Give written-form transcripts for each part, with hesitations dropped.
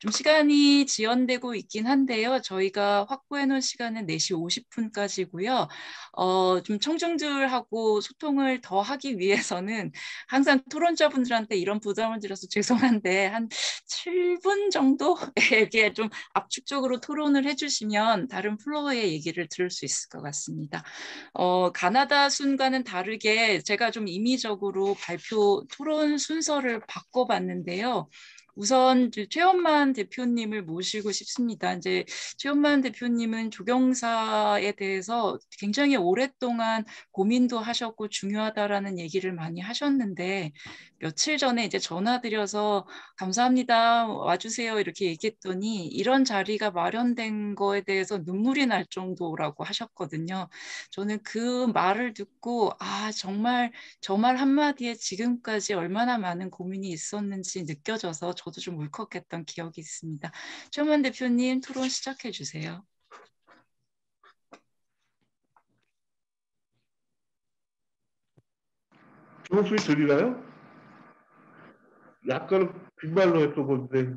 좀 시간이 지연되고 있긴 한데요. 저희가 확보해 놓은 시간은 4시 50분까지고요. 좀 청중들하고 소통을 더 하기 위해서는 항상 토론자분들한테 이런 부담을 드려서 죄송한데 한 7분 정도에게 좀 압축적으로 토론을 해주시면 다른 플로어의 얘기를 들을 수 있을 것 같습니다. 가나다 순과는 다르게 제가 좀 임의적으로 발표 토론 순서를 바꿔봤는데요. 우선 최원만 대표님을 모시고 싶습니다. 이제 최원만 대표님은 조경사에 대해서 굉장히 오랫동안 고민도 하셨고 중요하다라는 얘기를 많이 하셨는데 며칠 전에 이제 전화드려서 감사합니다. 와주세요. 이렇게 얘기했더니 이런 자리가 마련된 거에 대해서 눈물이 날 정도라고 하셨거든요. 저는 그 말을 듣고 정말 저 말 한마디에 지금까지 얼마나 많은 고민이 있었는지 느껴져서 저도 좀 울컥했던 기억이 있습니다. 최원만 대표님 토론 시작해 주세요. 목소리 들리나요? 약간 빈말로 했던 건데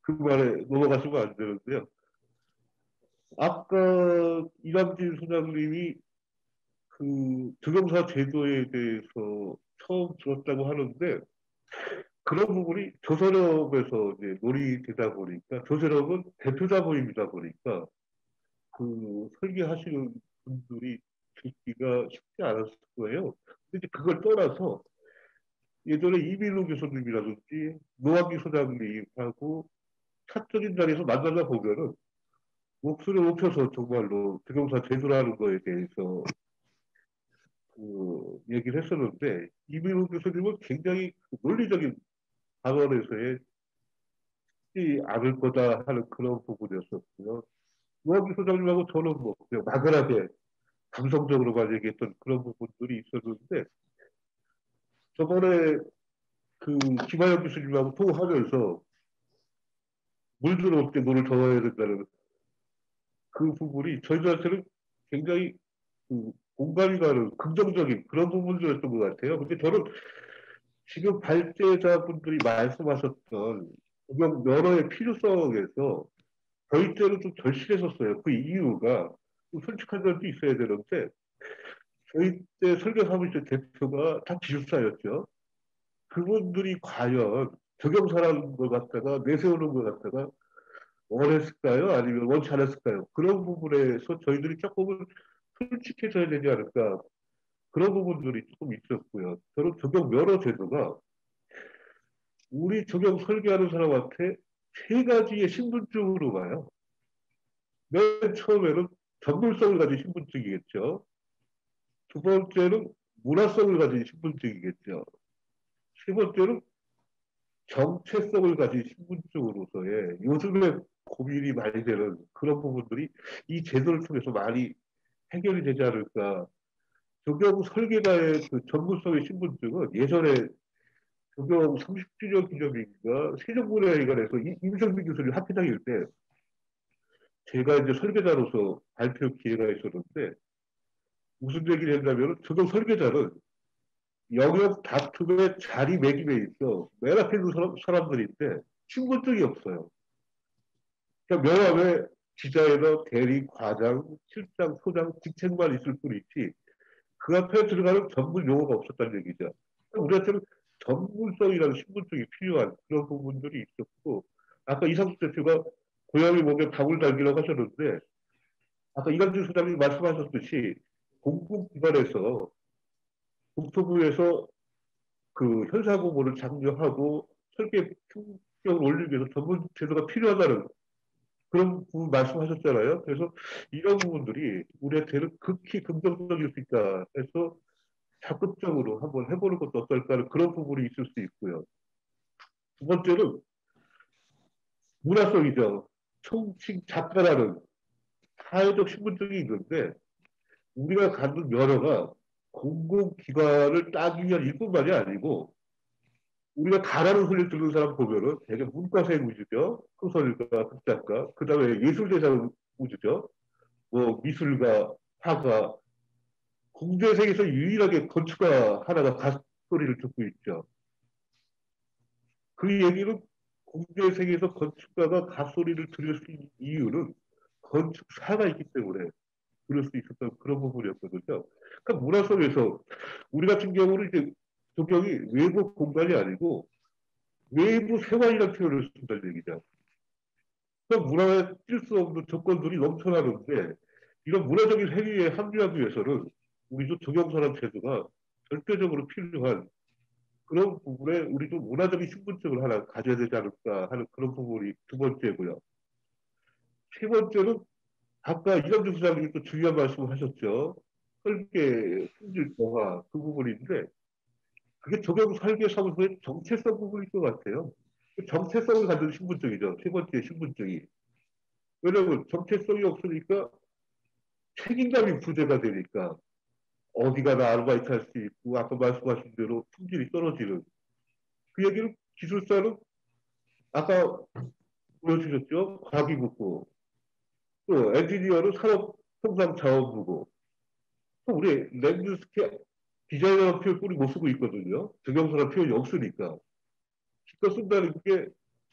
그 말에 넘어가시면 안 되는데요. 아까 이남진 소장님이 그 조경사 제도에 대해서 처음 들었다고 하는데 그런 부분이 조선업에서 이제 논의되다 보니까 조선업은 대표자 모임이다 보니까 그 설계하시는 분들이 듣기가 쉽지 않았을 거예요. 근데 그걸 떠나서 예전에 이민우 교수님이라든지 노학기 소장님하고 사적인 자리에서 만나다 보면은 목소리를 높여서 정말로 조경사 제도라는 거에 대해서 그 얘기를 했었는데 이민우 교수님은 굉장히 논리적인 발언에서의 쉽지 않을 거다 하는 그런 부분이었었고요. 노학기 소장님하고 저는 뭐 그냥 막연하게 감성적으로만 얘기했던 그런 부분들이 있었는데 저번에 그 김하영 교수님하고 통화하면서 물 들어올 때 물을 더 해야 된다는 그 부분이 저희들한테는 굉장히 그 공감이 가는 긍정적인 그런 부분들이었던 것 같아요. 근데 저는 지금 발제자분들이 말씀하셨던 공영 면허의 필요성에서 저희 때는 좀 절실했었어요. 그 이유가 좀 솔직한 점도 있어야 되는데 저희 때 설계사무실 대표가 다 기숙사였죠. 그분들이 과연 적용사라는 걸 갖다가 내세우는 걸 갖다가 원했을까요? 아니면 원치 않았을까요? 그런 부분에서 저희들이 조금은 솔직해져야 되지 않을까. 그런 부분들이 조금 있었고요. 저는 적용 면허 제도가 우리 적용 설계하는 사람한테 세 가지의 신분증으로 가요. 맨 처음에는 전문성을 가진 신분증이겠죠. 두 번째는 문화성을 가진 신분증이겠죠. 세 번째는 정체성을 가진 신분증으로서의 요즘에 고민이 많이 되는 그런 부분들이 이 제도를 통해서 많이 해결이 되지 않을까. 조경 설계가의 그 전문성의 신분증은 예전에 조경 30주년 기념일인가 세종문화회관에서 임성빈 교수님 학회장일 때 제가 이제 설계자로서 발표 기회가 있었는데 무슨 얘기를 했냐면 조경 설계자는 영역 다툼의 자리매김에 있어 맨 앞에 있는 사람들인데 신분증이 없어요. 그러니까 명함에 디자이너, 대리, 과장, 실장, 소장, 직책만 있을 뿐이지 그 앞에 들어가는 전문 용어가 없었다는 얘기죠. 우리한테는 전문성이라는 신분증이 필요한 그런 부분들이 있었고 아까 이상수 대표가 고양이 몸에 방울 달기라고 하셨는데 아까 이강준 소장님 말씀하셨듯이 공공기관에서 국토부에서 그 현사고문을 장려하고 설계 품격을 올리기 위해서 전문 제도가 필요하다는 그런 부분 말씀하셨잖아요. 그래서 이런 부분들이 우리한테는 극히 긍정적일 수 있다 해서 적극적으로 한번 해보는 것도 어떨까 하는 그런 부분이 있을 수 있고요. 두 번째는 문화성이죠. 총칭 작가라는 사회적 신분증이 있는데 우리가 갖는 면허가 공공기관을 따기 위한 일뿐만이 아니고 우리가 가라는 소리를 듣는 사람 보면은 되게 문과생 위주죠. 소설가, 극작가, 그 다음에 예술대상 위주죠. 뭐 미술가, 화가, 국제세계에서 유일하게 건축가 하나가 가소리를 듣고 있죠. 그 얘기는 공대 세계에서 건축가가 갓소리를 들을 수 있는 이유는 건축사가 있기 때문에 그럴 수 있었던 그런 부분이었거든요. 그러니까 문화 속에서 우리 같은 경우는 이제 조경이 외부 공간이 아니고 외부 생활이라는 표현을 쓴다는 얘기죠. 그러니까 문화에 뛸 수 없는 조건들이 넘쳐나는데 이런 문화적인 행위에 합류하기 위해서는 우리도 조경사란 제도가 절대적으로 필요한 그런 부분에 우리도 문화적인 신분증을 하나 가져야 되지 않을까 하는 그런 부분이 두 번째고요. 세 번째는 아까 이정주 소장님이 또 중요한 말씀을 하셨죠. 설계, 품질 정화 그 부분인데 그게 적용 설계 사무소의 정체성 부분일 것 같아요. 그 정체성을 갖는 신분증이죠. 세 번째 신분증이. 왜냐하면 정체성이 없으니까 책임감이 부재가 되니까 어디 가나 아르바이트 할 수 있고 아까 말씀하신 대로 품질이 떨어지는 그 얘기는 기술사는 아까 보여주셨죠. 과기국고 또 엔지니어는 산업통상자원부고 또 우리 랜드스케 디자이너라는 표현 뿌리 못 쓰고 있거든요. 정경사라는 표현이 없으니까. 기껏 쓴다는 게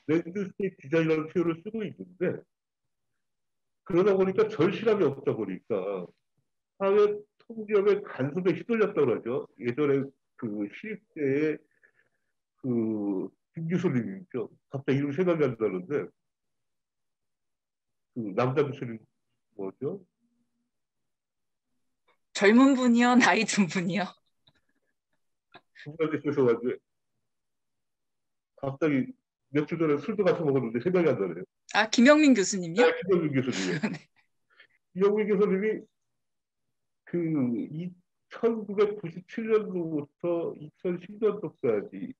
랜드스케 디자이너라는 표현을 쓰고 있는데 그러다 보니까 절실함이 없다 보니까 사회 통념의 간섭에 휘둘렸다 그러죠. 예전에 그 시립대의 김 교수님이죠. 갑자기 이름 생각이 안 나는데 그 남자 교수님 뭐죠? 젊은 분이요, 나이 든 분이요. 국가대표에서 가지고 갑자기 몇 주 전에 술도 같이 먹었는데 생각이 안 나네요. 아, 김영민 교수님요? 네, 김영민 교수님이요. 네. 김영민 교수님이 그 1997년도부터 2010년도까지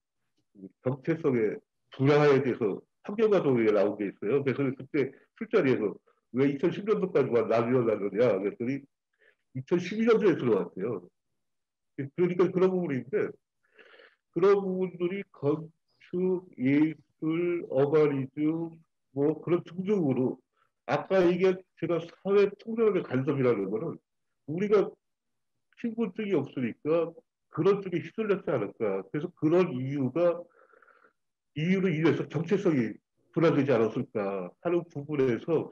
정체성의 불화에 대해서 환경가족에 나온 게 있어요. 그래서 그때 술자리에서 왜 2010년도까지만 나뉘어놨느냐 그랬더니 2012년도에 들어왔대요. 그러니까 그런 부분인데 그런 부분들이 건축, 예술, 어바니즘 뭐 그런 등등으로 아까 이게 제가 사회 통념의 간섭이라는 거는 우리가 신분증이 없으니까 그런 쪽에 휘둘렸지 않을까. 그래서 그런 이유로 인해서 정체성이 분화되지 않았을까 하는 부분에서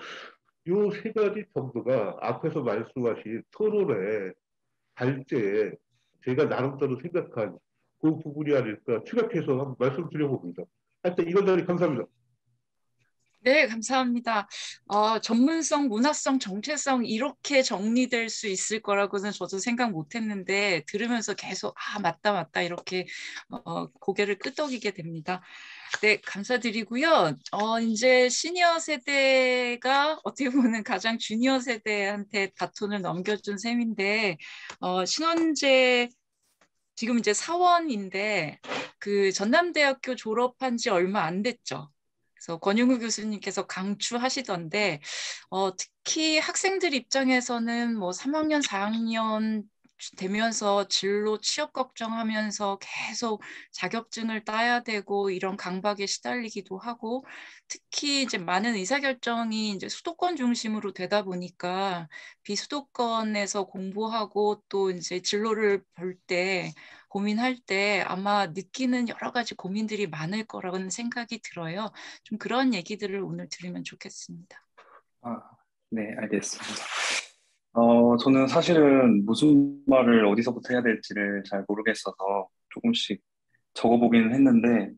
이 세 가지 정도가 앞에서 말씀하신 토론의 발제에 제가 나름대로 생각한 그 부분이 아닐까 추격해서 한번 말씀드려봅니다. 하여튼 이런 자리 감사합니다. 네, 감사합니다. 전문성, 문화성, 정체성 이렇게 정리될 수 있을 거라고는 저도 생각 못 했는데 들으면서 계속 맞다, 맞다 이렇게 고개를 끄덕이게 됩니다. 네, 감사드리고요. 이제 시니어 세대가 어떻게 보면 가장 주니어 세대한테 바톤을 넘겨준 셈인데 신원재 지금 이제 사원인데 그 전남대학교 졸업한 지 얼마 안 됐죠. 그래서 권윤구 교수님께서 강추하시던데 특히 학생들 입장에서는 뭐 3학년, 4학년 되면서 진로 취업 걱정하면서 계속 자격증을 따야 되고 이런 강박에 시달리기도 하고 특히 이제 많은 의사결정이 이제 수도권 중심으로 되다 보니까 비수도권에서 공부하고 또 이제 진로를 볼 때 고민할 때 아마 느끼는 여러 가지 고민들이 많을 거라고는 생각이 들어요. 좀 그런 얘기들을 오늘 들으면 좋겠습니다. 아, 네, 알겠습니다. 저는 사실은 무슨 말을 어디서부터 해야 될지를 잘 모르겠어서 조금씩 적어보기는 했는데,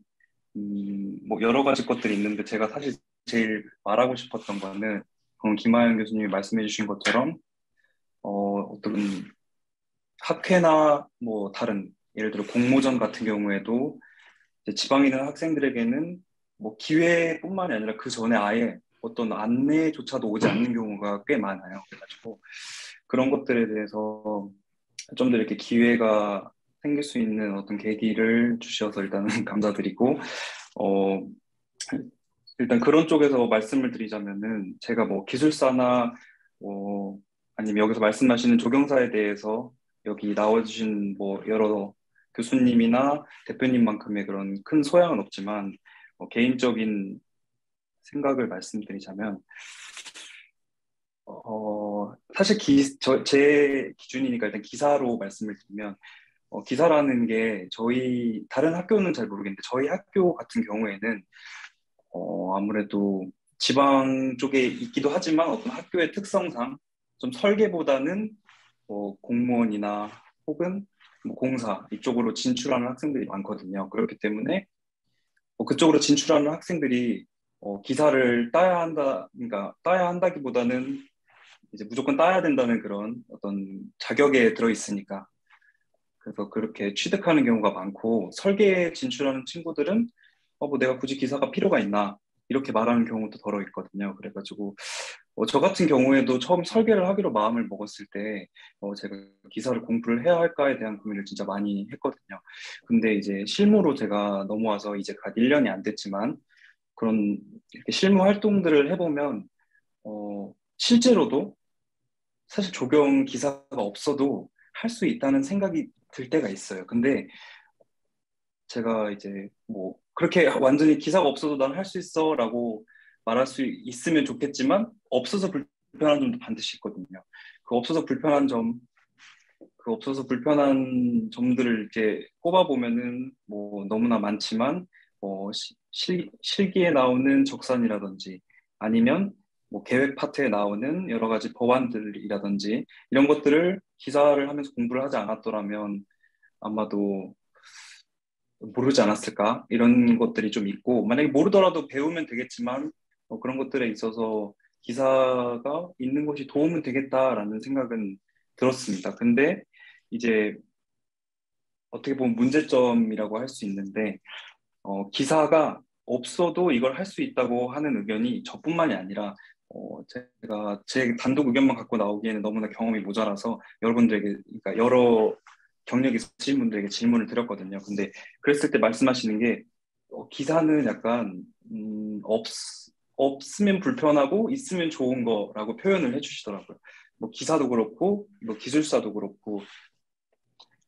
뭐 여러 가지 것들이 있는데 제가 사실 제일 말하고 싶었던 거는 방금 김하연 교수님이 말씀해 주신 것처럼 어떤 학회나 뭐 다른 예를 들어 공모전 같은 경우에도 이제 지방에 있는 학생들에게는 뭐 기회뿐만이 아니라 그 전에 아예 어떤 안내조차도 오지 않는 경우가 꽤 많아요. 그래가지고 그런 것들에 대해서 좀 더 이렇게 기회가 생길 수 있는 어떤 계기를 주셔서 일단은 감사드리고, 어, 일단 그런 쪽에서 말씀을 드리자면은 제가 뭐 기술사나 아니면 여기서 말씀하시는 조경사에 대해서 여기 나와주신 뭐 여러 교수님이나 대표님만큼의 그런 큰 소양은 없지만 개인적인 생각을 말씀드리자면 사실 제 기준이니까 일단 기사로 말씀을 드리면 기사라는 게 저희 다른 학교는 잘 모르겠는데 저희 학교 같은 경우에는 아무래도 지방 쪽에 있기도 하지만 어떤 학교의 특성상 좀 설계보다는 공무원이나 혹은 뭐 공사 이쪽으로 진출하는 학생들이 많거든요. 그렇기 때문에 그쪽으로 진출하는 학생들이 기사를 따야 한다, 그러니까 따야 한다기보다는 이제 무조건 따야 된다는 그런 어떤 자격에 들어 있으니까 그래서 그렇게 취득하는 경우가 많고 설계에 진출하는 친구들은 뭐 내가 굳이 기사가 필요가 있나 이렇게 말하는 경우도 덜어 있거든요. 그래가지고 저 같은 경우에도 처음 설계를 하기로 마음을 먹었을 때 제가 기사를 공부를 해야 할까에 대한 고민을 진짜 많이 했거든요. 근데 이제 실무로 제가 넘어와서 이제 갓 1년이 안 됐지만 그런 이렇게 실무 활동들을 해보면 실제로도 사실 조경 기사가 없어도 할 수 있다는 생각이 들 때가 있어요. 근데 제가 이제 뭐 그렇게 완전히 기사가 없어도 난 할 수 있어라고 말할 수 있으면 좋겠지만 없어서 불편한 점도 반드시 있거든요. 그 없어서 불편한 점, 그 없어서 불편한 점들을 이렇게 꼽아보면은 뭐 너무나 많지만 실기에 나오는 적산이라든지 아니면 뭐 계획 파트에 나오는 여러 가지 법안들이라든지 이런 것들을 기사를 하면서 공부를 하지 않았더라면 아마도 모르지 않았을까? 이런 것들이 좀 있고, 만약에 모르더라도 배우면 되겠지만, 그런 것들에 있어서 기사가 있는 것이 도움은 되겠다라는 생각은 들었습니다. 근데 이제 어떻게 보면 문제점이라고 할 수 있는데, 기사가 없어도 이걸 할 수 있다고 하는 의견이 저뿐만이 아니라, 제가 제 단독 의견만 갖고 나오기에는 너무나 경험이 모자라서 여러분들에게, 그러니까 여러 경력이 있으신 분들에게 질문을 드렸거든요. 근데 그랬을 때 말씀하시는 게 기사는 약간 없으면 불편하고 있으면 좋은 거라고 표현을 해주시더라고요. 뭐 기사도 그렇고 뭐 기술사도 그렇고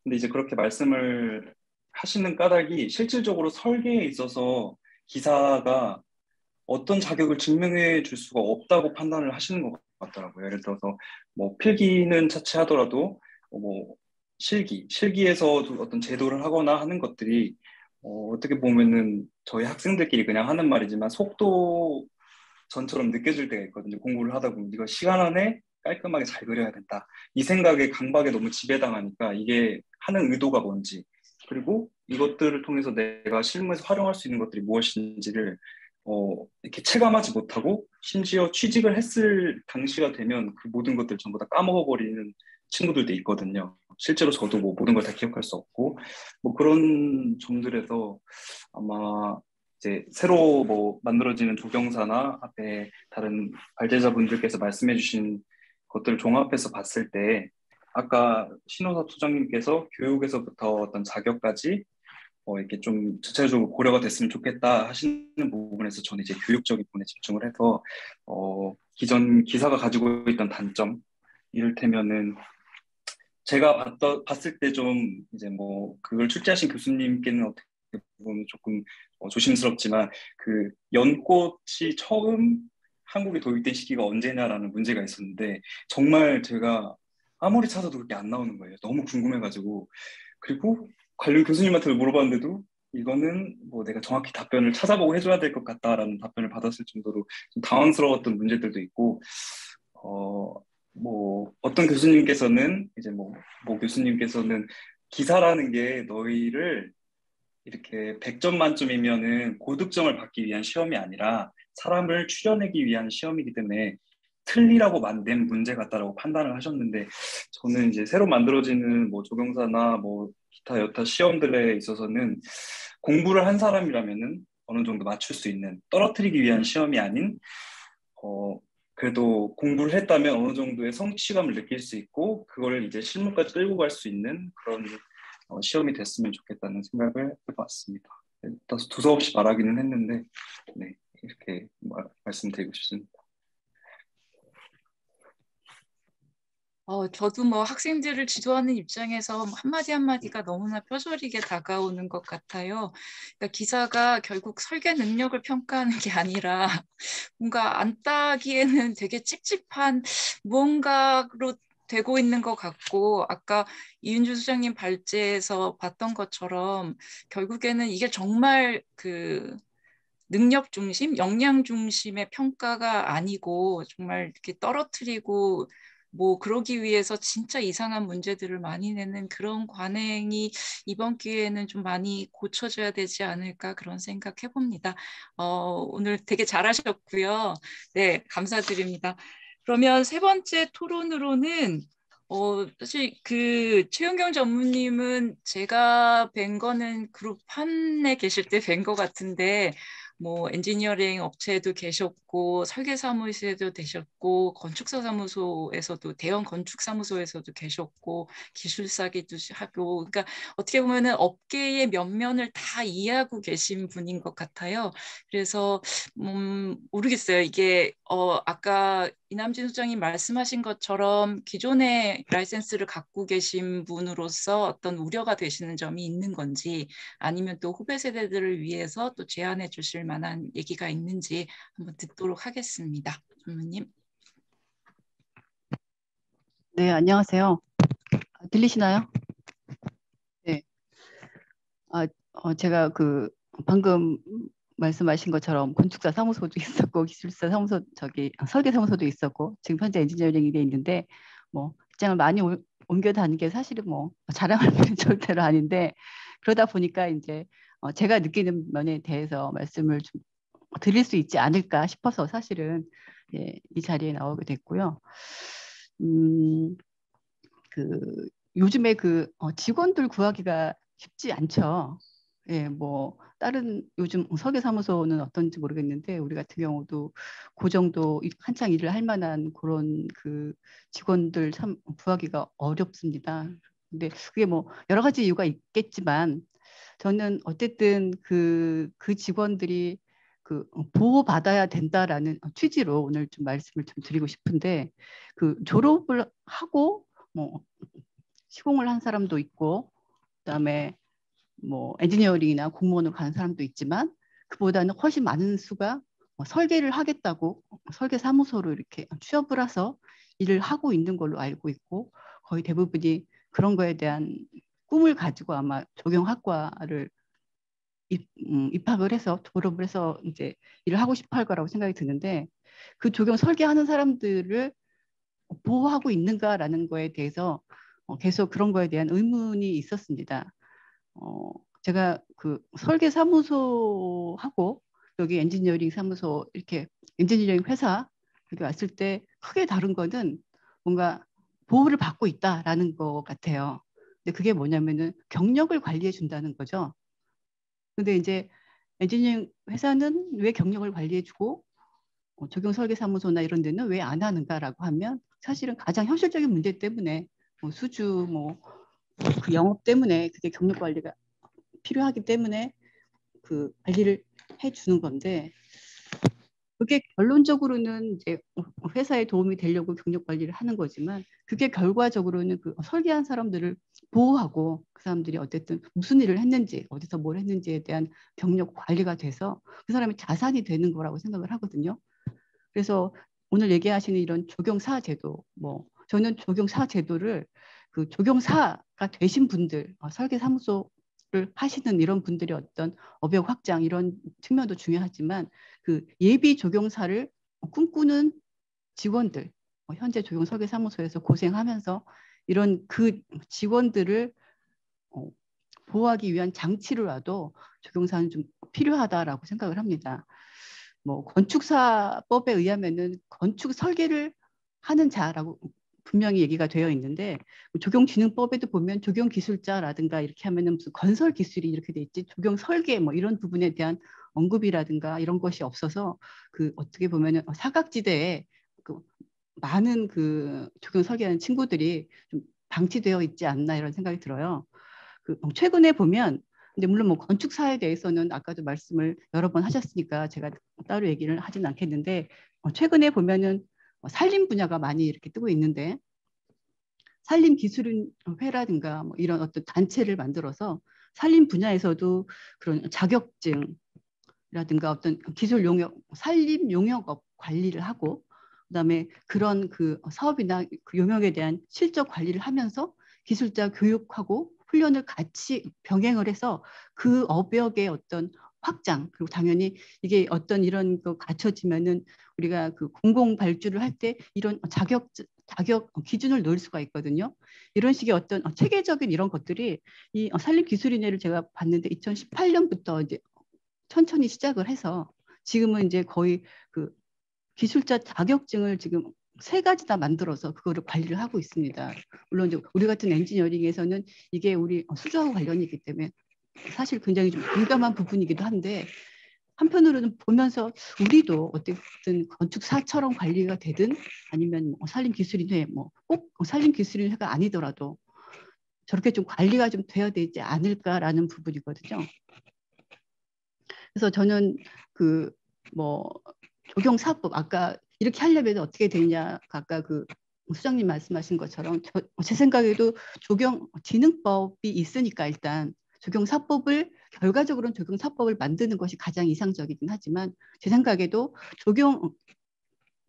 근데 이제 그렇게 말씀을 하시는 까닭이 실질적으로 설계에 있어서 기사가 어떤 자격을 증명해 줄 수가 없다고 판단을 하시는 것 같더라고요. 예를 들어서 뭐 필기는 차치하더라도 뭐 실기에서 어떤 제도를 하거나 하는 것들이 어떻게 보면은 저희 학생들끼리 그냥 하는 말이지만 속도 전처럼 느껴질 때가 있거든요. 공부를 하다 보면 이거 시간 안에 깔끔하게 잘 그려야 된다. 이 생각에 강박에 너무 지배당하니까 이게 하는 의도가 뭔지 그리고 이것들을 통해서 내가 실무에서 활용할 수 있는 것들이 무엇인지를 이렇게 체감하지 못하고 심지어 취직을 했을 당시가 되면 그 모든 것들 전부 다 까먹어버리는 친구들도 있거든요. 실제로 저도 뭐 모든 걸 다 기억할 수 없고 뭐 그런 점들에서 아마 이제 새로 뭐 만들어지는 조경사나 앞에 다른 발제자분들께서 말씀해주신 것들을 종합해서 봤을 때 아까 신호섭 소장님께서 교육에서부터 어떤 자격까지 이렇게 좀 전체적으로 고려가 됐으면 좋겠다 하시는 부분에서 저는 이제 교육적인 부분에 집중을 해서 기존 기사가 가지고 있던 단점 이를테면은 제가 봤을 때 좀 이제 뭐 그걸 출제하신 교수님께는 어떻게 보면 조금 조심스럽지만 그 연꽃이 처음 한국에 도입된 시기가 언제냐라는 문제가 있었는데 정말 제가 아무리 찾아도 그렇게 안 나오는 거예요. 너무 궁금해가지고 그리고 관련 교수님한테 물어봤는데도 이거는 뭐 내가 정확히 답변을 찾아보고 해줘야 될 것 같다라는 답변을 받았을 정도로 좀 당황스러웠던 문제들도 있고 뭐 어떤 교수님께서는 이제 뭐 교수님께서는 기사라는 게 너희를 이렇게 100점 만점이면은 고득점을 받기 위한 시험이 아니라 사람을 추려내기 위한 시험이기 때문에 틀리라고 낸 문제 같다라고 판단을 하셨는데 저는 이제 새로 만들어지는 뭐 조경사나 뭐 기타 여타 시험들에 있어서는 공부를 한 사람이라면은 어느 정도 맞출 수 있는 떨어뜨리기 위한 시험이 아닌 그래도 공부를 했다면 어느 정도의 성취감을 느낄 수 있고 그걸 이제 실무까지 끌고 갈 수 있는 그런 시험이 됐으면 좋겠다는 생각을 해봤습니다. 두서없이 말하기는 했는데 네, 이렇게 말씀드리고 싶습니다. 저도 뭐 학생들을 지도하는 입장에서 한마디 한마디가 너무나 뼈저리게 다가오는 것 같아요. 그러니까 기사가 결국 설계 능력을 평가하는 게 아니라 뭔가 안 따기에는 되게 찝찝한 무언가로 되고 있는 것 같고 아까 이윤주 소장님 발제에서 봤던 것처럼 결국에는 이게 정말 그 능력 중심, 역량 중심의 평가가 아니고 정말 이렇게 떨어뜨리고 뭐 그러기 위해서 진짜 이상한 문제들을 많이 내는 그런 관행이 이번 기회에는 좀 많이 고쳐져야 되지 않을까 그런 생각 해봅니다. 오늘 되게 잘하셨고요. 네, 감사드립니다. 그러면 세 번째 토론으로는 사실 그 최은경 전무님은 제가 뵌 거는 그룹 한에 계실 때 뵌 거 같은데 뭐 엔지니어링 업체에도 계셨고 설계사무소에도 계셨고 건축사 사무소에서도 대형 건축사무소에서도 계셨고 기술사기도 하고 그러니까 어떻게 보면은 업계의 면면을 다 이해하고 계신 분인 것 같아요. 그래서 모르겠어요. 이게 아까 이남진 소장님 말씀하신 것처럼 기존의 라이센스를 갖고 계신 분으로서 어떤 우려가 되시는 점이 있는 건지 아니면 또 후배 세대들을 위해서 또 제안해 주실 만한 얘기가 있는지 한번 듣도록 하겠습니다. 전무님. 네, 안녕하세요. 들리시나요? 네. 제가 그 방금 말씀하신 것처럼 건축사 사무소도 있었고 기술사 사무소 설계 사무소도 있었고 지금 현재 엔지니어링이 돼 있는데 뭐 직장을 많이 옮겨 다니는 게 사실은 뭐 자랑할 일은 절대로 아닌데 그러다 보니까 이제 제가 느끼는 면에 대해서 말씀을 좀 드릴 수 있지 않을까 싶어서 사실은 예, 이 자리에 나오게 됐고요. 그 요즘에 그 직원들 구하기가 쉽지 않죠. 예, 뭐 다른 요즘 설계사무소는 어떤지 모르겠는데 우리 같은 경우도 그 정도 한창 일을 할 만한 그런 그 직원들 참 구하기가 어렵습니다. 근데 그게 뭐 여러 가지 이유가 있겠지만 저는 어쨌든 그 직원들이 그 보호받아야 된다라는 취지로 오늘 좀 말씀을 좀 드리고 싶은데 그 졸업을 하고 뭐 시공을 한 사람도 있고 그다음에 뭐 엔지니어링이나 공무원으로 가는 사람도 있지만 그보다는 훨씬 많은 수가 설계를 하겠다고 설계 사무소로 이렇게 취업을 해서 일을 하고 있는 걸로 알고 있고 거의 대부분이 그런 거에 대한 꿈을 가지고 아마 조경학과를 입학을 해서 졸업을 해서 이제 일을 하고 싶어 할 거라고 생각이 드는데 그 조경 설계하는 사람들을 보호하고 있는가라는 거에 대해서 계속 그런 거에 대한 의문이 있었습니다. 제가 그 설계 사무소하고 여기 엔지니어링 사무소 이렇게 엔지니어링 회사 여기 왔을 때 크게 다른 거는 뭔가 보호를 받고 있다라는 것 같아요. 근데 그게 뭐냐면은 경력을 관리해 준다는 거죠. 근데 이제 엔지니어링 회사는 왜 경력을 관리해 주고 적용 설계 사무소나 이런 데는 왜 안 하는가라고 하면 사실은 가장 현실적인 문제 때문에 뭐 수주 뭐 그 영업 때문에 그게 경력 관리가 필요하기 때문에 그 관리를 해주는 건데 그게 결론적으로는 이제 회사에 도움이 되려고 경력 관리를 하는 거지만 그게 결과적으로는 그 설계한 사람들을 보호하고 그 사람들이 어쨌든 무슨 일을 했는지 어디서 뭘 했는지에 대한 경력 관리가 돼서 그 사람이 자산이 되는 거라고 생각을 하거든요. 그래서 오늘 얘기하시는 이런 조경사 제도 뭐 저는 조경사 제도를 그 조경사가 되신 분들 설계 사무소를 하시는 이런 분들이 어떤 업역 확장 이런 측면도 중요하지만 그 예비 조경사를 꿈꾸는 직원들 현재 조경 설계 사무소에서 고생하면서 이런 그 직원들을 보호하기 위한 장치로라도 조경사는 좀 필요하다라고 생각을 합니다. 뭐 건축사법에 의하면은 건축 설계를 하는 자라고 분명히 얘기가 되어 있는데 조경진흥법에도 보면 조경기술자라든가 이렇게 하면은 무슨 건설 기술이 이렇게 돼 있지 조경 설계 뭐 이런 부분에 대한 언급이라든가 이런 것이 없어서 그 어떻게 보면은 사각지대에 그 많은 그 조경 설계하는 친구들이 좀 방치되어 있지 않나 이런 생각이 들어요. 그 최근에 보면 근데 물론 뭐 건축사에 대해서는 아까도 말씀을 여러 번 하셨으니까 제가 따로 얘기를 하진 않겠는데 최근에 보면은 산림 분야가 많이 이렇게 뜨고 있는데 산림기술회라든가 뭐 이런 어떤 단체를 만들어서 산림 분야에서도 그런 자격증 라든가 어떤 기술 용역, 산림 용역업 관리를 하고 그다음에 그런 그 사업이나 그 용역에 대한 실적 관리를 하면서 기술자 교육하고 훈련을 같이 병행을 해서 그 업역의 어떤 확장, 그리고 당연히 이게 어떤 이런 거 갖춰지면은 우리가 그 공공 발주를 할 때 이런 자격 기준을 놓을 수가 있거든요. 이런 식의 어떤 체계적인 이런 것들이 이 산림기술인회를 제가 봤는데 2018년부터 이제 천천히 시작을 해서 지금은 이제 거의 그 기술자 자격증을 지금 3가지 다 만들어서 그거를 관리를 하고 있습니다. 물론 이제 우리 같은 엔지니어링에서는 이게 우리 수주하고 관련이 있기 때문에 사실 굉장히 좀 민감한 부분이기도 한데 한편으로는 보면서 우리도 어쨌든 건축사처럼 관리가 되든 아니면 뭐 산림기술인회 꼭 산림기술인회가 아니더라도 저렇게 좀 관리가 좀 돼야 되지 않을까라는 부분이거든요. 그래서 저는 그 뭐 조경사법 아까 이렇게 하려면 어떻게 되냐 아까 그 수장님 말씀하신 것처럼 제 생각에도 조경진흥법이 있으니까 일단 조경사법을 결과적으로는 조경사법을 만드는 것이 가장 이상적이긴 하지만 제 생각에도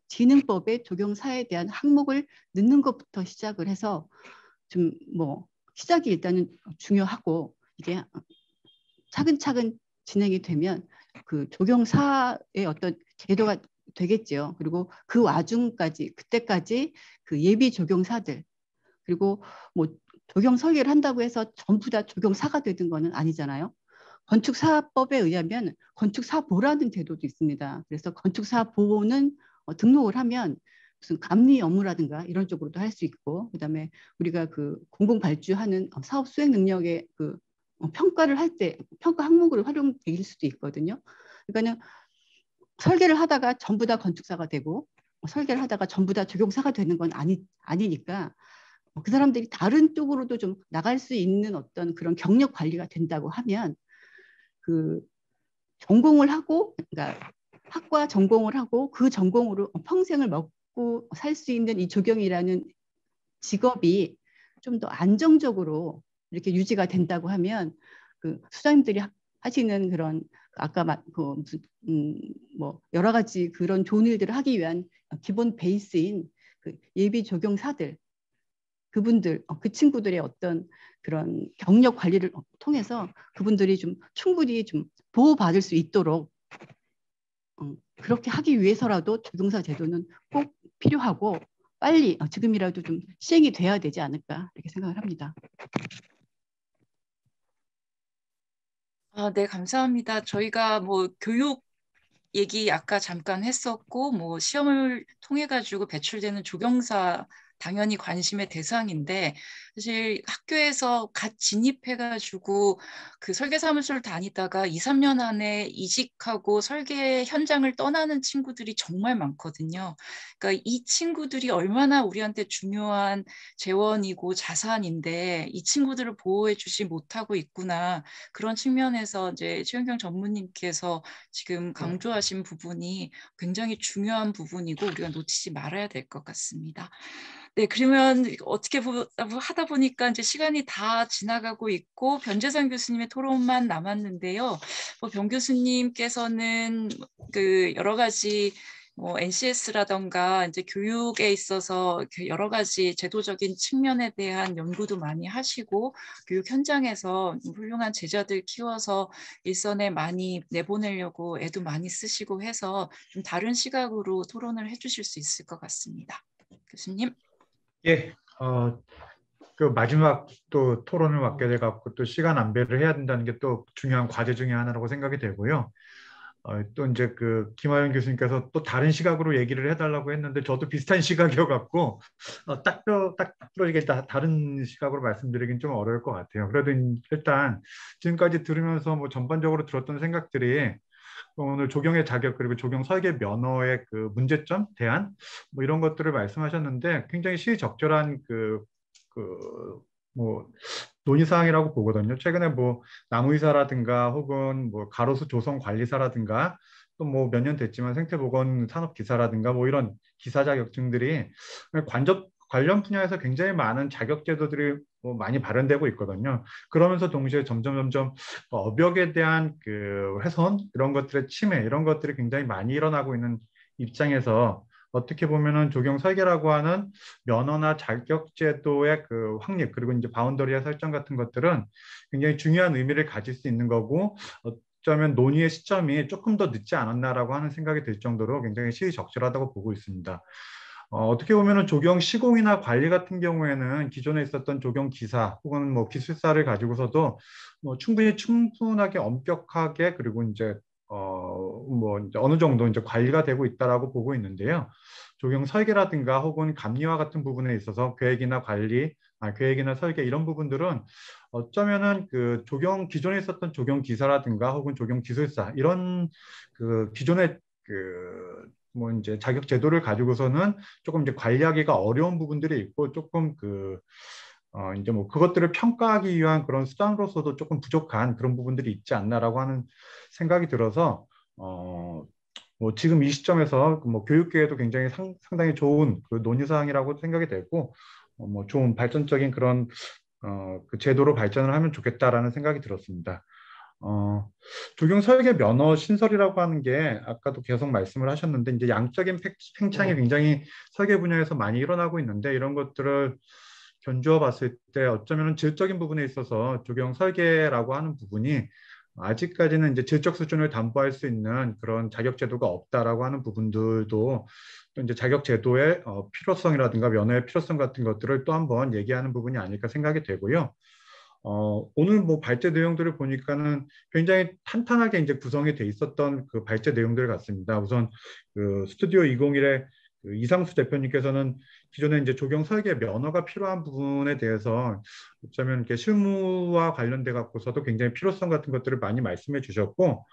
조경진흥법에 조경사에 대한 항목을 넣는 것부터 시작을 해서 좀 뭐 시작이 일단은 중요하고 이게 차근차근 진행이 되면 그 조경사의 어떤 제도가 되겠죠. 그리고 그 와중까지 그때까지 그 예비 조경사들 그리고 뭐 조경 설계를 한다고 해서 전부 다 조경사가 되는 거는 아니잖아요. 건축사법에 의하면 건축사보라는 제도도 있습니다. 그래서 건축사보는 등록을 하면 무슨 감리 업무라든가 이런 쪽으로도 할 수 있고 그다음에 우리가 그 공공 발주하는 사업 수행 능력의 그 평가를 할 때 평가 항목으로 활용될 수도 있거든요. 그러니까는 설계를 하다가 전부 다 건축사가 되고 설계를 하다가 전부 다 조경사가 되는 건 아니니까 그 사람들이 다른 쪽으로도 좀 나갈 수 있는 어떤 그런 경력 관리가 된다고 하면 그 전공을 하고 그러니까 학과 전공을 하고 그 전공으로 평생을 먹고 살 수 있는 이 조경이라는 직업이 좀 더 안정적으로 이렇게 유지가 된다고 하면 그 수장님들이 하시는 그런 아까 그 무슨 뭐 여러 가지 그런 좋은 일들을 하기 위한 기본 베이스인 그 예비 조경사들 그분들 그 친구들의 어떤 그런 경력 관리를 통해서 그분들이 좀 충분히 좀 보호받을 수 있도록 그렇게 하기 위해서라도 조경사 제도는 꼭 필요하고 빨리 지금이라도 좀 시행이 돼야 되지 않을까 이렇게 생각을 합니다. 네, 감사합니다. 저희가 뭐 교육 얘기 아까 잠깐 했었고, 뭐 시험을 통해 가지고 배출되는 조경사 당연히 관심의 대상인데, 사실 학교에서 갓 진입해 가지고 그 설계사무소를 다니다가 2, 3년 안에 이직하고 설계 현장을 떠나는 친구들이 정말 많거든요. 그러니까 이 친구들이 얼마나 우리한테 중요한 재원이고 자산인데 이 친구들을 보호해 주지 못하고 있구나. 그런 측면에서 이제 최은경 전무님께서 지금 강조하신 부분이 굉장히 중요한 부분이고 우리가 놓치지 말아야 될 것 같습니다. 네, 그러면 어떻게 하다 보니까 이제 시간이 다 지나가고 있고 변재선 교수님의 토론만 남았는데요. 변 교수님께서는 그 여러 가지 뭐 NCS라던가 이제 교육에 있어서 여러 가지 제도적인 측면에 대한 연구도 많이 하시고 교육 현장에서 훌륭한 제자들 키워서 일선에 많이 내보내려고 애도 많이 쓰시고 해서 좀 다른 시각으로 토론을 해주실 수 있을 것 같습니다. 교수님. 예, 그 마지막 또 토론을 맡게 돼갖고 또 시간 안배를 해야 된다는 게 또 중요한 과제 중에 하나라고 생각이 되고요. 또 이제 그 김하연 교수님께서 또 다른 시각으로 얘기를 해달라고 했는데 저도 비슷한 시각이어갖고 딱 부러지게 다른 시각으로 말씀드리긴 좀 어려울 것 같아요. 그래도 일단 지금까지 들으면서 뭐 전반적으로 들었던 생각들이 오늘 조경의 자격 그리고 조경 설계 면허의 그 문제점, 대안 뭐 이런 것들을 말씀하셨는데 굉장히 시의적절한 뭐 논의사항이라고 보거든요. 최근에 뭐 나무이사라든가 혹은 뭐 가로수 조성 관리사라든가 또 뭐 몇 년 됐지만 생태보건 산업기사라든가 뭐 이런 기사 자격증들이 관련 분야에서 굉장히 많은 자격 제도들이 뭐 많이 발현되고 있거든요. 그러면서 동시에 점점 업역에 대한 그 훼손 이런 것들의 침해 이런 것들이 굉장히 많이 일어나고 있는 입장에서 어떻게 보면은 조경 설계라고 하는 면허나 자격 제도의 그 확립 그리고 이제 바운더리의 설정 같은 것들은 굉장히 중요한 의미를 가질 수 있는 거고 어쩌면 논의의 시점이 조금 더 늦지 않았나라고 하는 생각이 들 정도로 굉장히 시의적절하다고 보고 있습니다. 어떻게 보면은 조경 시공이나 관리 같은 경우에는 기존에 있었던 조경 기사 혹은 뭐 기술사를 가지고서도 뭐 충분하게 엄격하게 그리고 이제 뭐 이제 어느 정도 이제 관리가 되고 있다라고 보고 있는데요. 조경 설계라든가 혹은 감리와 같은 부분에 있어서 계획이나 설계 이런 부분들은 어쩌면은 그 기존에 있었던 조경 기사라든가 혹은 조경 기술사 이런 그 기존의 그 뭐 이제 자격 제도를 가지고서는 조금 이제 관리하기가 어려운 부분들이 있고 조금 이제 뭐 그것들을 평가하기 위한 그런 수단으로서도 조금 부족한 그런 부분들이 있지 않나라고 하는 생각이 들어서 뭐 지금 이 시점에서 뭐 교육계에도 굉장히 상당히 좋은 그 논의 사항이라고 생각이 되고 뭐 좋은 발전적인 그런 그 제도로 발전을 하면 좋겠다라는 생각이 들었습니다. 조경 설계 면허 신설이라고 하는 게 아까도 계속 말씀을 하셨는데 이제 양적인 팽창이 굉장히 설계 분야에서 많이 일어나고 있는데 이런 것들을 견주어 봤을 때 어쩌면 질적인 부분에 있어서 조경 설계라고 하는 부분이 아직까지는 이제 질적 수준을 담보할 수 있는 그런 자격 제도가 없다라고 하는 부분들도 또 이제 자격 제도의 필요성이라든가 면허의 필요성 같은 것들을 또 한번 얘기하는 부분이 아닐까 생각이 되고요. 오늘 뭐 발제 내용들을 보니까는 굉장히 탄탄하게 이제 구성이 돼 있었던 그 발제 내용들 같습니다. 우선 그 스튜디오 201의 그 이상수 대표님께서는 기존에 이제 조경 설계 면허가 필요한 부분에 대해서 어쩌면 이렇게 실무와 관련돼 갖고서도 굉장히 필요성 같은 것들을 많이 말씀해 주셨고,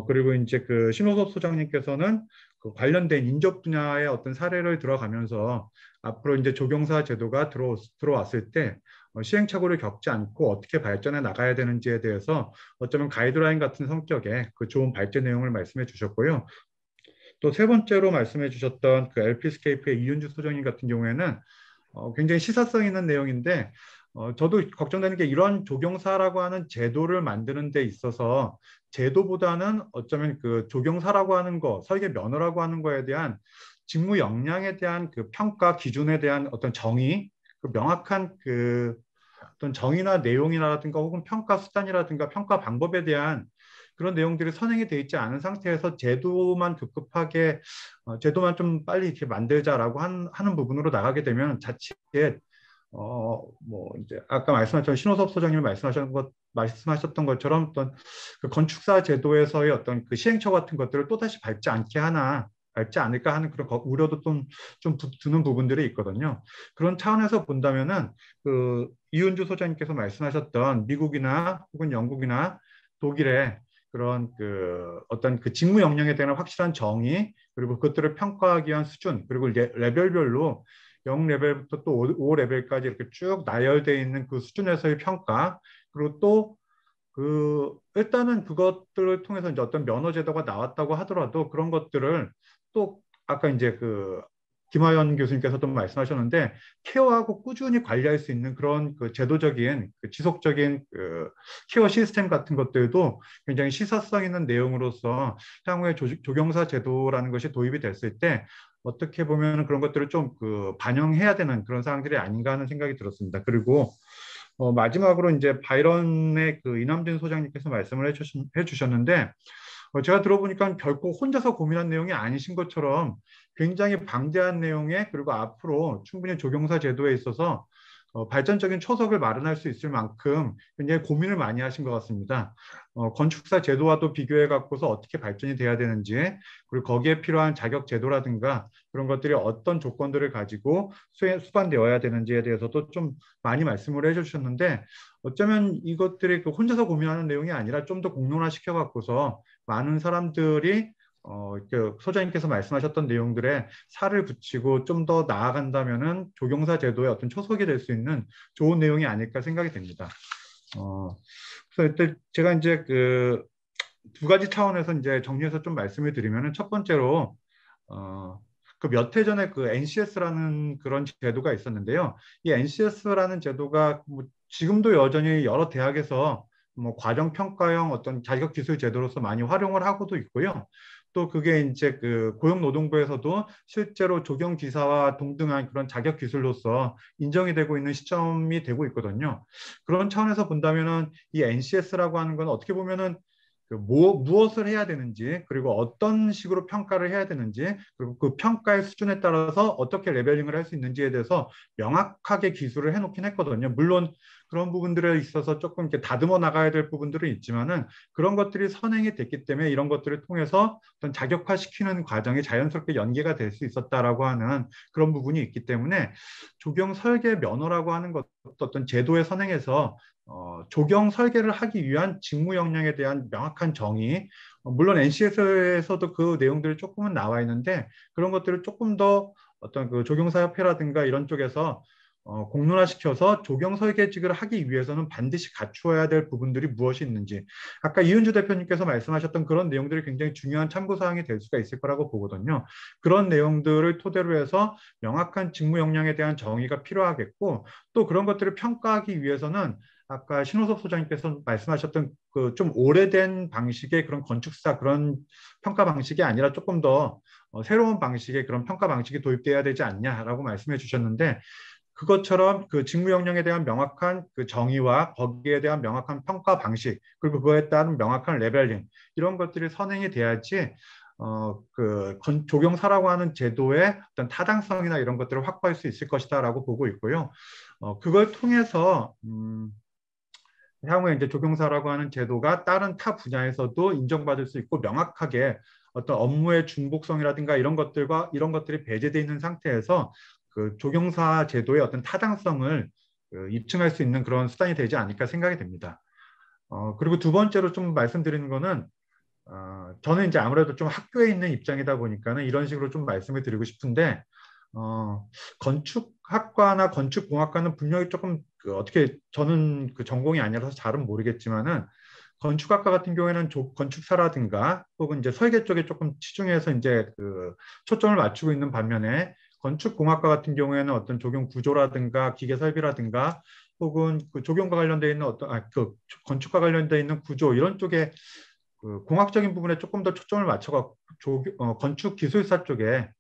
그리고 이제 그 신호섭 소장님께서는 그 관련된 인접 분야의 어떤 사례를 들어가면서 앞으로 이제 조경사 제도가 들어왔을 때 시행착오를 겪지 않고 어떻게 발전해 나가야 되는지에 대해서 어쩌면 가이드라인 같은 성격의 그 좋은 발제 내용을 말씀해 주셨고요. 또 세 번째로 말씀해 주셨던 그 LP스케이프의 이윤주 소장님 같은 경우에는 굉장히 시사성 있는 내용인데 저도 걱정되는 게 이런 조경사라고 하는 제도를 만드는 데 있어서 제도보다는 어쩌면 그 조경사라고 하는 거, 설계 면허라고 하는 거에 대한 직무 역량에 대한 그 평가 기준에 대한 어떤 정의, 그 명확한 그 어떤 정의나 내용이라든가 혹은 평가 수단이라든가 평가 방법에 대한 그런 내용들이 선행이 돼 있지 않은 상태에서 제도만 급급하게 제도만 좀 빨리 이렇게 만들자라고 하는 부분으로 나가게 되면 자칫 뭐 이제 아까 말씀하셨던 신호섭 소장님이 말씀하셨던 것처럼 어떤 그 건축사 제도에서의 어떤 그 시행처 같은 것들을 또다시 밟지 않을까 하는 그런 우려도 좀 드는 부분들이 있거든요. 그런 차원에서 본다면은 그 이윤주 소장님께서 말씀하셨던 미국이나 혹은 영국이나 독일의 그런 그 어떤 그 직무 역량에 대한 확실한 정의 그리고 그것들을 평가하기 위한 수준 그리고 레벨별로 0레벨부터 또 5레벨까지 이렇게 쭉 나열되어 있는 그 수준에서의 평가 그리고 또 그 일단은 그것들을 통해서 이제 어떤 면허 제도가 나왔다고 하더라도 그런 것들을 또 아까 이제 그 김하연 교수님께서도 말씀하셨는데 케어하고 꾸준히 관리할 수 있는 그런 그 제도적인 그 지속적인 그 케어 시스템 같은 것들도 굉장히 시사성 있는 내용으로서 향후에 조경사 제도라는 것이 도입이 됐을 때 어떻게 보면 그런 것들을 좀 그 반영해야 되는 그런 사항들이 아닌가 하는 생각이 들었습니다. 그리고 마지막으로 이제 바이런의 그 이남진 소장님께서 말씀을 해주셨는데 제가 들어보니까 결코 혼자서 고민한 내용이 아니신 것처럼 굉장히 방대한 내용에 그리고 앞으로 충분히 조경사 제도에 있어서 발전적인 초석을 마련할 수 있을 만큼 굉장히 고민을 많이 하신 것 같습니다. 건축사 제도와도 비교해 갖고서 어떻게 발전이 돼야 되는지 그리고 거기에 필요한 자격 제도라든가 그런 것들이 어떤 조건들을 가지고 수반되어야 되는지에 대해서도 좀 많이 말씀을 해주셨는데 어쩌면 이것들이 그 혼자서 고민하는 내용이 아니라 좀 더 공론화시켜 갖고서 많은 사람들이 그 소장님께서 말씀하셨던 내용들에 살을 붙이고 좀 더 나아간다면은 조경사 제도의 어떤 초석이 될 수 있는 좋은 내용이 아닐까 생각이 됩니다. 그래서 일단 제가 이제 그 두 가지 차원에서 이제 정리해서 좀 말씀을 드리면은 첫 번째로 그 몇 해 전에 그 NCS라는 그런 제도가 있었는데요. 이 NCS라는 제도가 뭐 지금도 여전히 여러 대학에서 뭐 과정평가형 어떤 자격기술 제도로서 많이 활용을 하고도 있고요. 또 그게 이제 그 고용노동부에서도 실제로 조경기사와 동등한 그런 자격기술로서 인정이 되고 있는 시점이 되고 있거든요. 그런 차원에서 본다면은 이 NCS라고 하는 건 어떻게 보면은 무엇을 해야 되는지, 그리고 어떤 식으로 평가를 해야 되는지, 그리고 그 평가의 수준에 따라서 어떻게 레벨링을 할 수 있는지에 대해서 명확하게 기술을 해놓긴 했거든요. 물론 그런 부분들에 있어서 조금 이렇게 다듬어 나가야 될 부분들은 있지만은 그런 것들이 선행이 됐기 때문에 이런 것들을 통해서 어떤 자격화시키는 과정이 자연스럽게 연계가 될 수 있었다라고 하는 그런 부분이 있기 때문에 조경 설계 면허라고 하는 것도 어떤 제도의 선행에서 조경 설계를 하기 위한 직무 역량에 대한 명확한 정의, 물론 NCS에서도 그 내용들이 조금은 나와 있는데 그런 것들을 조금 더 어떤 그 조경사협회라든가 이런 쪽에서 공론화시켜서 조경 설계직을 하기 위해서는 반드시 갖추어야 될 부분들이 무엇이 있는지, 아까 이은주 대표님께서 말씀하셨던 그런 내용들이 굉장히 중요한 참고사항이 될 수가 있을 거라고 보거든요. 그런 내용들을 토대로 해서 명확한 직무 역량에 대한 정의가 필요하겠고, 또 그런 것들을 평가하기 위해서는 아까 신호섭 소장님께서 말씀하셨던 그 좀 오래된 방식의 그런 건축사 그런 평가 방식이 아니라 조금 더 새로운 방식의 그런 평가 방식이 도입돼야 되지 않냐라고 말씀해 주셨는데, 그것처럼 그 직무 역량에 대한 명확한 그 정의와 거기에 대한 명확한 평가 방식, 그리고 그거에 따른 명확한 레벨링, 이런 것들이 선행이 돼야지 조경사라고 하는 제도의 어떤 타당성이나 이런 것들을 확보할 수 있을 것이다라고 보고 있고요. 그걸 통해서 향후에 이제 조경사라고 하는 제도가 다른 타 분야에서도 인정받을 수 있고, 명확하게 어떤 업무의 중복성이라든가 이런 것들이 배제되어 있는 상태에서 그 조경사 제도의 어떤 타당성을 입증할 수 있는 그런 수단이 되지 않을까 생각이 됩니다. 그리고 두 번째로 좀 말씀드리는 거는, 저는 이제 아무래도 좀 학교에 있는 입장이다 보니까는 이런 식으로 좀 말씀을 드리고 싶은데, 건축학과나 건축공학과는 분명히 조금 어떻게, 저는 그 전공이 아니라서 잘은 모르겠지만은 건축학과 같은 경우에는 건축사라든가 혹은 이제 설계 쪽에 조금 치중해서 이제 그 초점을 맞추고 있는 반면에, 건축공학과 같은 경우에는 어떤 조경 구조라든가 기계 설비라든가 혹은 그 조경과 관련되어 있는 그 건축과 관련되어 있는 구조 이런 쪽에 그 공학적인 부분에 조금 더 초점을 맞춰서 건축 기술사 쪽에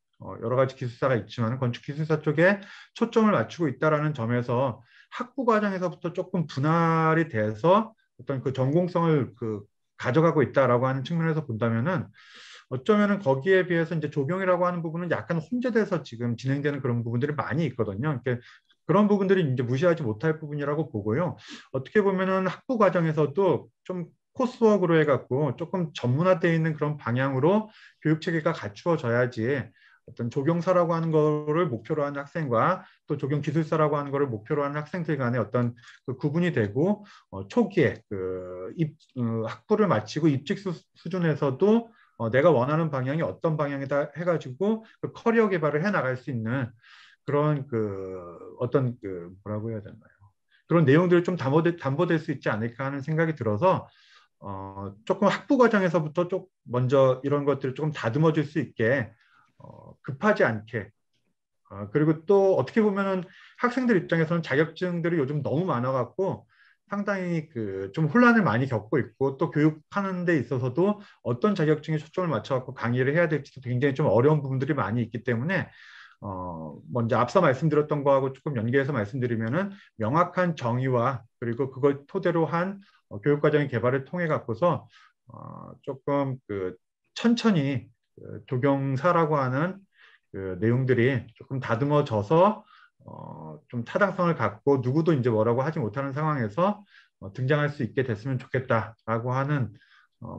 여러 가지 기술사가 있지만 건축 기술사 쪽에 초점을 맞추고 있다라는 점에서 학부 과정에서부터 조금 분할이 돼서 어떤 그 전공성을 가져가고 있다라고 하는 측면에서 본다면은, 어쩌면은 거기에 비해서 이제 조경이라고 하는 부분은 약간 혼재돼서 지금 진행되는 그런 부분들이 많이 있거든요. 그러니까 그런 부분들이 이제 무시하지 못할 부분이라고 보고요. 어떻게 보면은 학부 과정에서도 좀 코스워크로 해갖고 조금 전문화되어 있는 그런 방향으로 교육 체계가 갖추어져야지, 어떤 조경사라고 하는 거를 목표로 하는 학생과 또 조경 기술사라고 하는 거를 목표로 하는 학생들 간의 어떤 그 구분이 되고, 초기에 학부를 마치고 입직 수준에서도 내가 원하는 방향이 어떤 방향이다 해가지고 그 커리어 개발을 해 나갈 수 있는 그런 어떤 뭐라고 해야 되나요? 그런 내용들이 좀 담보될 수 있지 않을까 하는 생각이 들어서, 조금 학부 과정에서부터 먼저 이런 것들을 조금 다듬어 줄 수 있게, 급하지 않게, 그리고 또 어떻게 보면은 학생들 입장에서는 자격증들이 요즘 너무 많아갖고 상당히 좀 혼란을 많이 겪고 있고, 또 교육하는 데 있어서도 어떤 자격증에 초점을 맞춰갖고 강의를 해야 될지도 굉장히 좀 어려운 부분들이 많이 있기 때문에, 먼저 앞서 말씀드렸던 거하고 조금 연계해서 말씀드리면은, 명확한 정의와 그리고 그걸 토대로 한 교육과정의 개발을 통해 갖고서 조금 천천히 조경사라고 하는 내용들이 조금 다듬어져서 좀 타당성을 갖고 누구도 이제 뭐라고 하지 못하는 상황에서 등장할 수 있게 됐으면 좋겠다라고 하는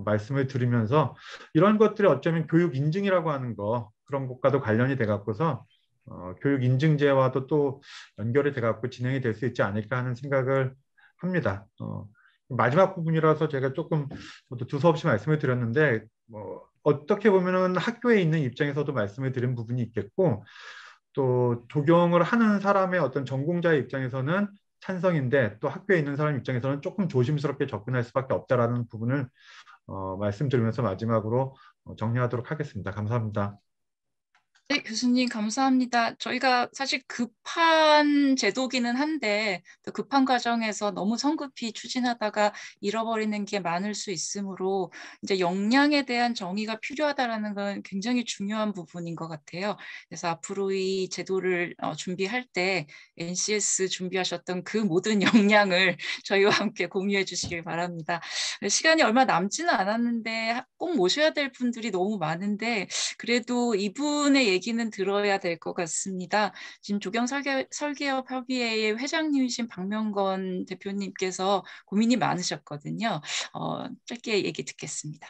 말씀을 드리면서, 이런 것들이 어쩌면 교육 인증이라고 하는 거, 그런 것과도 관련이 돼 갖고서 교육 인증제와도 또 연결이 돼 갖고 진행이 될 수 있지 않을까 하는 생각을 합니다. 마지막 부분이라서 제가 조금 저도 두서없이 말씀을 드렸는데, 어떻게 보면은 학교에 있는 입장에서도 말씀을 드린 부분이 있겠고, 또 조경을 하는 사람의 어떤 전공자의 입장에서는 찬성인데, 또 학교에 있는 사람 입장에서는 조금 조심스럽게 접근할 수밖에 없다라는 부분을 말씀드리면서 마지막으로 정리하도록 하겠습니다. 감사합니다. 네, 교수님 감사합니다. 저희가 사실 급한 제도기는 한데 또 급한 과정에서 너무 성급히 추진하다가 잃어버리는 게 많을 수 있으므로 이제 역량에 대한 정의가 필요하다라는 건 굉장히 중요한 부분인 것 같아요. 그래서 앞으로 이 제도를 준비할 때 NCS 준비하셨던 그 모든 역량을 저희와 함께 공유해 주시길 바랍니다. 시간이 얼마 남지는 않았는데 꼭 모셔야 될 분들이 너무 많은데 그래도 이분의 얘기는 들어야 될 것 같습니다. 지금 조경 설계업 협의회의 회장님이신 박명건 대표님께서 고민이 많으셨거든요. 짧게 얘기 듣겠습니다.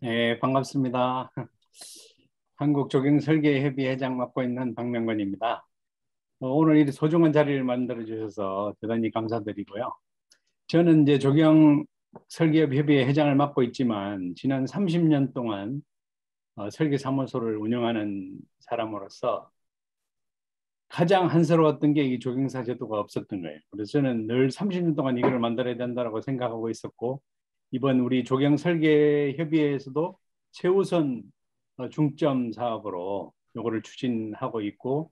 네, 반갑습니다. 한국조경설계협의 회장 맡고 있는 박명건입니다. 오늘 이 소중한 자리를 만들어 주셔서 대단히 감사드리고요. 저는 이제 조경설계협의 회장을 맡고 있지만 지난 30년 동안 설계사무소를 운영하는 사람으로서 가장 한스러웠던 게 이 조경사 제도가 없었던 거예요. 그래서 저는 늘 30년 동안 이걸 만들어야 된다고 생각하고 있었고, 이번 우리 조경설계협의회에서도 최우선 중점 사업으로 이거를 추진하고 있고,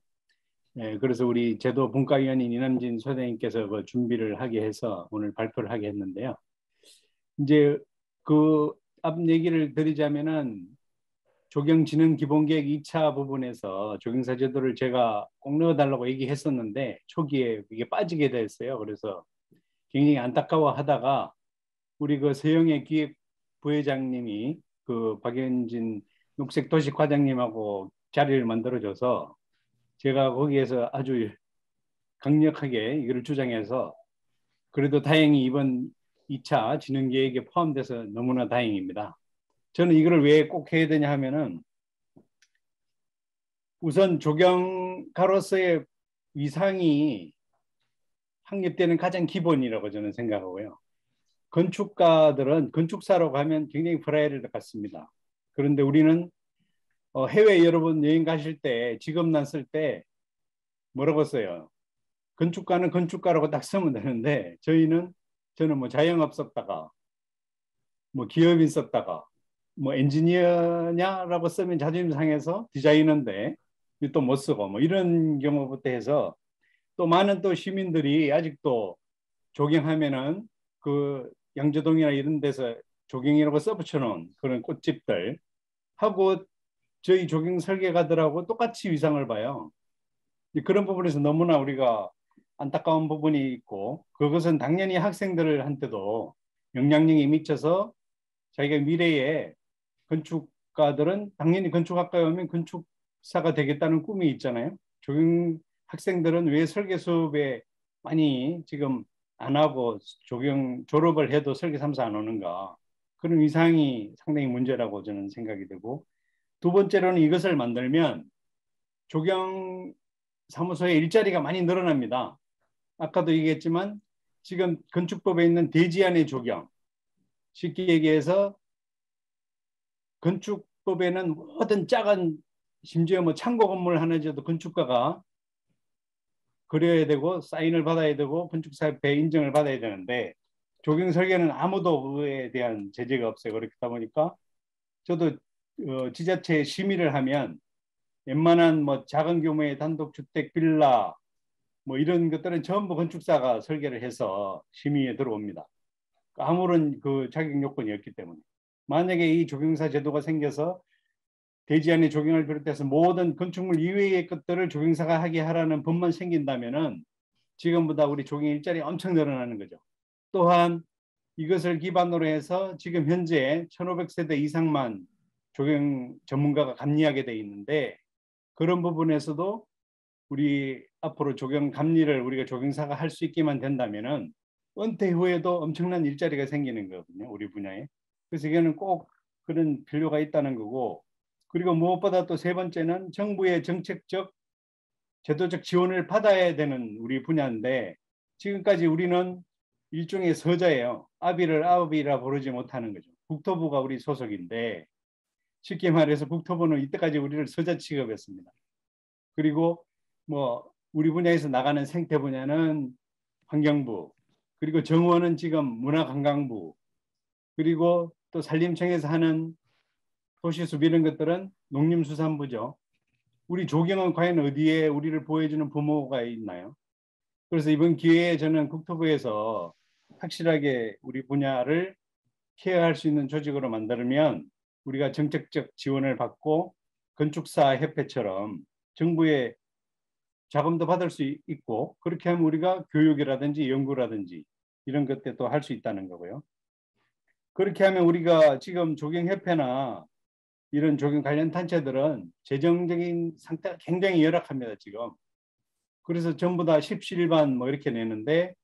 그래서 우리 제도 분과위원인 이남진 소장님께서 그 준비를 하게 해서 오늘 발표를 하게 했는데요. 이제 그 앞 얘기를 드리자면은 조경진흥기본계획 2차 부분에서 조경사 제도를 제가 꼭 넣어달라고 얘기했었는데 초기에 이게 빠지게 됐어요. 그래서 굉장히 안타까워하다가 우리 그 서영애 기획부회장님이 그 박연진 녹색도시과장님하고 자리를 만들어줘서 제가 거기에서 아주 강력하게 이거를 주장해서 그래도 다행히 이번 2차 진흥계획에 포함돼서 너무나 다행입니다. 저는 이거를 왜 꼭 해야 되냐 하면은 우선 조경가로서의 위상이 확립되는 가장 기본이라고 저는 생각하고요. 건축가들은 건축사로 가면 굉장히 프라이드를 갖습니다. 그런데 우리는 해외 여러분 여행 가실 때 직업란 쓸 때 뭐라고 써요? 건축가는 건축가라고 딱 쓰면 되는데 저는 뭐 자영업 썼다가 뭐 기업인 썼다가 뭐 엔지니어냐라고 쓰면 자존심 상해서 디자이너인데 또 못 쓰고 뭐 이런 경우부터 해서 또 많은 또 시민들이 아직도 조경하면은 그 양조동이나 이런 데서 조경이라고 써붙여놓은 그런 꽃집들 하고 저희 조경 설계가들하고 똑같이 위상을 봐요. 그런 부분에서 너무나 우리가 안타까운 부분이 있고 그것은 당연히 학생들한테도 영향력이 미쳐서 자기가 미래에 건축가들은 당연히 건축학과에 오면 건축사가 되겠다는 꿈이 있잖아요. 조경 학생들은 왜 설계 수업에 많이 지금 안 하고 조경 졸업을 해도 설계 3사 안 오는가. 그런 위상이 상당히 문제라고 저는 생각이 되고 두 번째로는 이것을 만들면 조경 사무소의 일자리가 많이 늘어납니다. 아까도 얘기했지만 지금 건축법에 있는 대지안의 조경 쉽게 얘기해서 건축법에는 모든 작은 심지어 뭐 창고 건물 하나 지어도 건축가가 그려야 되고 사인을 받아야 되고 건축사협회 인정을 받아야 되는데 조경 설계는 아무도 그에 대한 제재가 없어요. 그렇다 보니까 저도 지자체에 심의를 하면 웬만한 뭐 작은 규모의 단독주택 빌라 뭐 이런 것들은 전부 건축사가 설계를 해서 심의에 들어옵니다. 아무런 그 자격 요건이 없기 때문에 만약에 이 조경사 제도가 생겨서 대지안의 조경을 비롯해서 모든 건축물 이외의 것들을 조경사가 하게 하라는 법만 생긴다면은 지금보다 우리 조경 일자리 엄청 늘어나는 거죠. 또한 이것을 기반으로 해서 지금 현재 1500세대 이상만 조경 전문가가 감리하게 돼 있는데 그런 부분에서도 우리 앞으로 조경 감리를 우리가 조경사가 할 수 있게만 된다면은 은퇴 후에도 엄청난 일자리가 생기는 거거든요. 우리 분야에. 그래서 이거는 꼭 그런 필요가 있다는 거고 그리고 무엇보다 또 세 번째는 정부의 정책적 제도적 지원을 받아야 되는 우리 분야인데 지금까지 우리는 일종의 서자예요. 아비를 아비라 부르지 못하는 거죠. 국토부가 우리 소속인데 쉽게 말해서 국토부는 이때까지 우리를 서자 취급했습니다. 그리고 뭐 우리 분야에서 나가는 생태 분야는 환경부 그리고 정원은 지금 문화관광부 그리고 또 산림청에서 하는 도시숲 이런 것들은 농림수산부죠. 우리 조경은 과연 어디에 우리를 보호해주는 부모가 있나요? 그래서 이번 기회에 저는 국토부에서 확실하게 우리 분야를 케어할 수 있는 조직으로 만들면 우리가 정책적 지원을 받고 건축사 협회처럼 정부의 자금도 받을 수 있고 그렇게 하면 우리가 교육이라든지 연구라든지 이런 것들도 할 수 있다는 거고요. 그렇게 하면 우리가 지금 조경협회나 이런 조경 관련 단체들은 재정적인 상태가 굉장히 열악합니다, 지금. 그래서 전부 다 십시일반 뭐 이렇게 내는데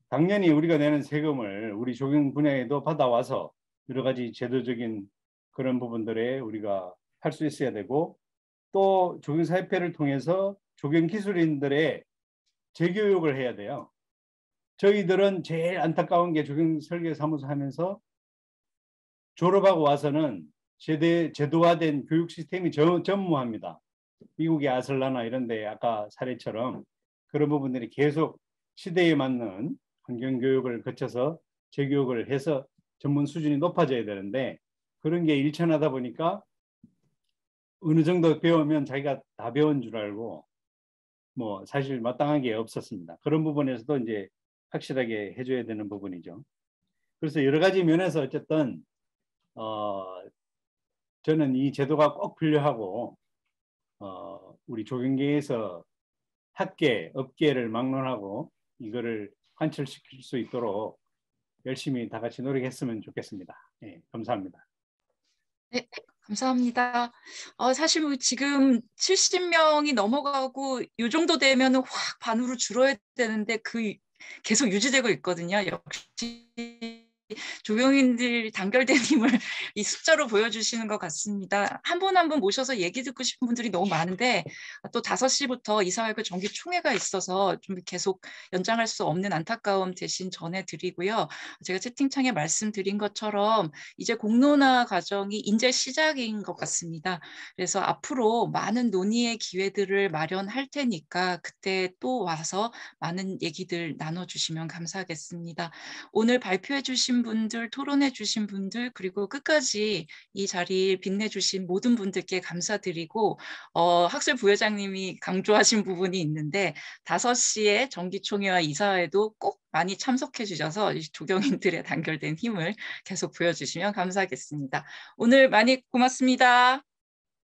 당연히 우리가 내는 세금을 우리 조경 분야에도 받아와서 여러 가지 제도적인 그런 부분들에 우리가 할 수 있어야 되고 또 조경사협회를 통해서 조경기술인들의 재교육을 해야 돼요. 저희들은 제일 안타까운 게 조경설계사무소 하면서 졸업하고 와서는 제도화된 교육 시스템이 전무합니다. 미국의 아슬라나 이런 데 아까 사례처럼 그런 부분들이 계속 시대에 맞는 환경교육을 거쳐서 재교육을 해서 전문 수준이 높아져야 되는데 그런 게 일천하다 보니까 어느 정도 배우면 자기가 다 배운 줄 알고 뭐 사실 마땅한 게 없었습니다. 그런 부분에서도 이제 확실하게 해줘야 되는 부분이죠. 그래서 여러 가지 면에서 어쨌든 저는 이 제도가 꼭 필요하고 우리 조경계에서 학계, 업계를 막론하고 이거를 관철시킬 수 있도록 열심히 다 같이 노력했으면 좋겠습니다. 네, 감사합니다. 네, 감사합니다. 사실 뭐 지금 70명이 넘어가고 이 정도 되면 확 반으로 줄어야 되는데 계속 유지되고 있거든요. 역시 조경인들 단결된 힘을 이 숫자로 보여주시는 것 같습니다. 한 분 한 분 모셔서 얘기 듣고 싶은 분들이 너무 많은데 또 5시부터 이사회그 정기총회가 있어서 좀 계속 연장할 수 없는 안타까움 대신 전해드리고요. 제가 채팅창에 말씀드린 것처럼 이제 공론화 과정이 이제 시작인 것 같습니다. 그래서 앞으로 많은 논의의 기회들을 마련할 테니까 그때 또 와서 많은 얘기들 나눠주시면 감사하겠습니다. 오늘 발표해 주신 분들, 토론해 주신 분들, 그리고 끝까지 이 자리를 빛내주신 모든 분들께 감사드리고 학술 부회장님이 강조하신 부분이 있는데 5시에 정기총회와 이사회도 꼭 많이 참석해 주셔서 조경인들의 단결된 힘을 계속 보여주시면 감사하겠습니다. 오늘 많이 고맙습니다.